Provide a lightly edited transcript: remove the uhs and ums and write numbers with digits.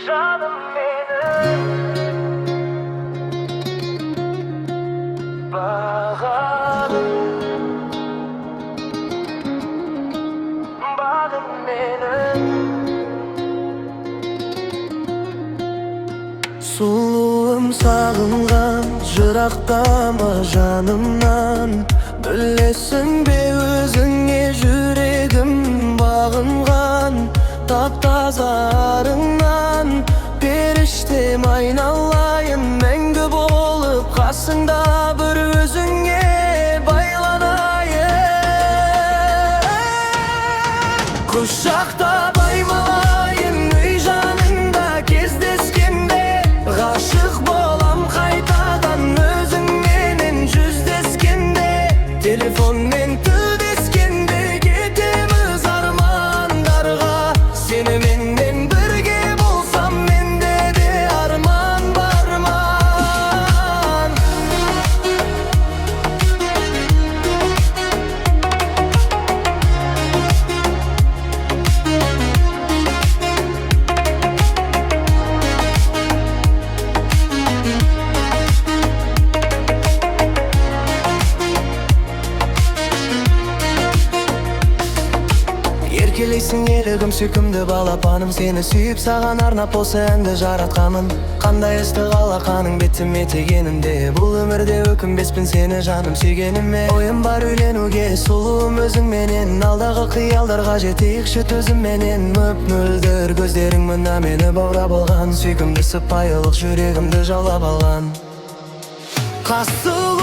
Canım benim, baharım, bağım benim. Suluğum sağıngan, jıraqtama janımdan. Bilesin be özüңe yüregim bağıngan. Taptaza arыңнан, periştem aynalayın. Мәңгі болып қасыңда бір өзіңе байланайын. Құшақтап аймалайын, үй жаныңда кездескенде. Ғашық болам қайтадан өзіңменен жүздескенде. Телефонмен тілдескенде кетеміз армандарға. Сені менен бірге болсам, менде де арман барман. Еркелейсің елігім сүйкімді балапаным. Сені сүйіп саған арнап осы әнді жаратқамын. Қандай ыстық алақаның бетіме тегенімде. Бұл өмірде өкінбеспін сені жаным сүйгеніме. Ойым бар үйленуге сұлуым өзіңменен. Алдағы қиялдарға жетейікші төзімменен. Мөп-мөлдір көздерің мына мені баурап алған. Сүйкімді сыпайылық жүрегімді жаулап алған. Қасыл